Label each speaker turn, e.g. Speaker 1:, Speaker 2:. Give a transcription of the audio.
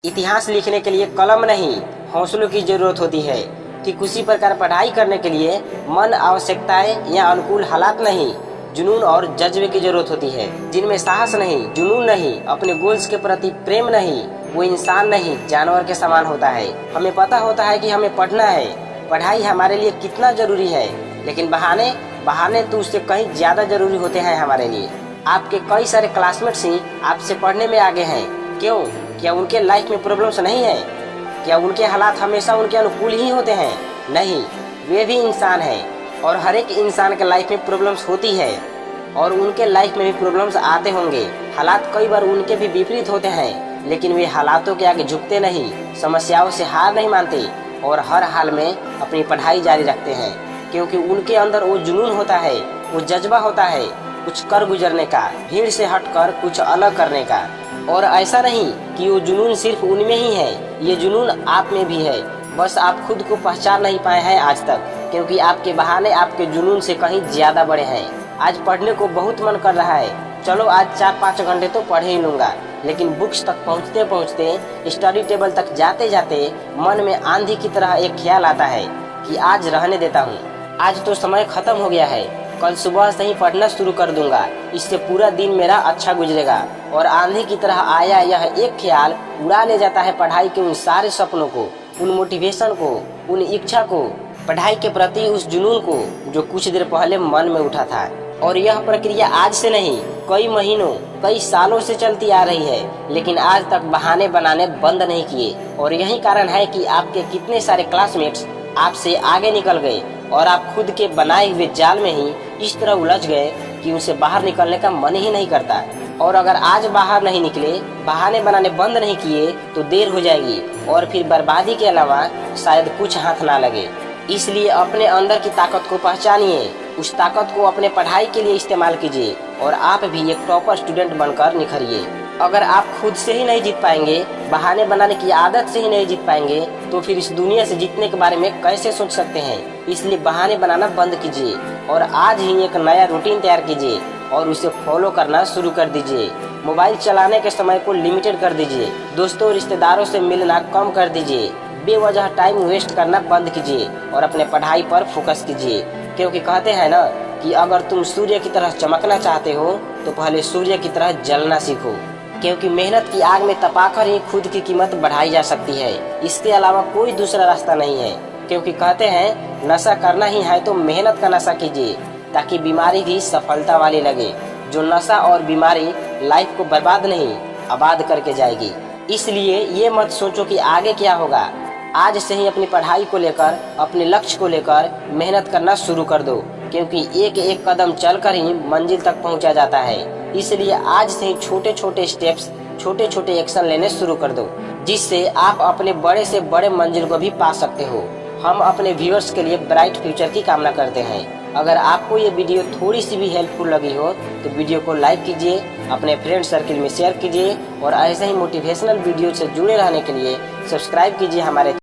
Speaker 1: इतिहास लिखने के लिए कलम नहीं, हौसलों की जरूरत होती है। ठीक उसी प्रकार पढ़ाई करने के लिए मन, आवश्यकताएं या अनुकूल हालात नहीं, जुनून और जज्बे की जरूरत होती है। जिनमें साहस नहीं, जुनून नहीं, अपने गोल्स के प्रति प्रेम नहीं, वो इंसान नहीं, जानवर के समान होता है। हमें पता होता है कि हमें पढ़ना है, पढ़ाई हमारे लिए कितना जरूरी है, लेकिन बहाने तो उससे कहीं ज्यादा जरूरी होते हैं हमारे लिए। आपके कई सारे क्लासमेट्स ही आपसे पढ़ने में आगे हैं। क्यों? क्या उनके लाइफ में प्रॉब्लम्स नहीं है? क्या उनके हालात हमेशा उनके अनुकूल ही होते हैं? नहीं, वे भी इंसान हैं और हर एक इंसान के लाइफ में प्रॉब्लम्स होती है और उनके लाइफ में भी प्रॉब्लम्स आते होंगे। हालात कई बार उनके भी विपरीत होते हैं, लेकिन वे हालातों के आगे झुकते नहीं, समस्याओं से हार नहीं मानते और हर हाल में अपनी पढ़ाई जारी रखते हैं, क्योंकि उनके अंदर वो जुनून होता है, वो जज्बा होता है कुछ कर गुजरने का, भीड़ से हटकर कुछ अलग करने का। और ऐसा नहीं कि वो जुनून सिर्फ उनमें ही है, ये जुनून आप में भी है, बस आप खुद को पहचान नहीं पाए हैं आज तक, क्योंकि आपके बहाने आपके जुनून से कहीं ज्यादा बड़े हैं। आज पढ़ने को बहुत मन कर रहा है, चलो आज 4-5 घंटे तो पढ़ ही लूंगा, लेकिन बुक्स तक पहुँचते पहुँचते, स्टडी टेबल तक जाते जाते मन में आंधी की तरह एक ख्याल आता है कि आज रहने देता हूँ, आज तो समय खत्म हो गया है, कल सुबह से ही पढ़ना शुरू कर दूंगा, इससे पूरा दिन मेरा अच्छा गुजरेगा। और आंधी की तरह आया यह एक ख्याल उड़ा ले जाता है पढ़ाई के उन सारे सपनों को, उन मोटिवेशन को, उन इच्छा को, पढ़ाई के प्रति उस जुनून को जो कुछ देर पहले मन में उठा था। और यह प्रक्रिया आज से नहीं, कई महीनों, कई सालों से चलती आ रही है, लेकिन आज तक बहाने बनाने बंद नहीं किए। और यही कारण है कि आपके कितने सारे क्लासमेट्स आपसे आगे निकल गए और आप खुद के बनाए हुए जाल में ही इस तरह उलझ गए कि उनसे बाहर निकलने का मन ही नहीं करता। और अगर आज बाहर नहीं निकले, बहाने बनाने बंद नहीं किए, तो देर हो जाएगी और फिर बर्बादी के अलावा शायद कुछ हाथ ना लगे। इसलिए अपने अंदर की ताकत को पहचानिए, उस ताकत को अपने पढ़ाई के लिए इस्तेमाल कीजिए और आप भी एक टॉपर स्टूडेंट बनकर निखरिए। अगर आप खुद से ही नहीं जीत पाएंगे, बहाने बनाने की आदत से ही नहीं जीत पाएंगे, तो फिर इस दुनिया से जीतने के बारे में कैसे सोच सकते हैं? इसलिए बहाने बनाना बंद कीजिए और आज ही एक नया रूटीन तैयार कीजिए और उसे फॉलो करना शुरू कर दीजिए। मोबाइल चलाने के समय को लिमिटेड कर दीजिए, दोस्तों रिश्तेदारों से मिलना कम कर दीजिए, बेवजह टाइम वेस्ट करना बंद कीजिए और अपने पढ़ाई पर फोकस कीजिए। क्योंकि कहते हैं ना कि अगर तुम सूर्य की तरह चमकना चाहते हो तो पहले सूर्य की तरह जलना सीखो, क्योंकि मेहनत की आग में तपाकर ही खुद की कीमत बढ़ाई जा सकती है। इसके अलावा कोई दूसरा रास्ता नहीं है, क्योंकि कहते हैं नशा करना ही है तो मेहनत का नशा कीजिए, ताकि बीमारी भी सफलता वाली लगे। जो नशा और बीमारी लाइफ को बर्बाद नहीं, आबाद करके जाएगी। इसलिए ये मत सोचो कि आगे क्या होगा, आज से ही अपनी पढ़ाई को लेकर, अपने लक्ष्य को लेकर मेहनत करना शुरू कर दो, क्योंकि एक एक कदम चलकर ही मंजिल तक पहुंचा जाता है। इसलिए आज से ही छोटे छोटे स्टेप्स, छोटे छोटे एक्शन लेने शुरू कर दो, जिससे आप अपने बड़े से बड़े मंजिल को भी पा सकते हो। हम अपने व्यूअर्स के लिए ब्राइट फ्यूचर की कामना करते हैं। अगर आपको ये वीडियो थोड़ी सी भी हेल्पफुल लगी हो तो वीडियो को लाइक कीजिए, अपने फ्रेंड सर्किल में शेयर कीजिए और ऐसे ही मोटिवेशनल वीडियो से जुड़े रहने के लिए सब्सक्राइब कीजिए हमारे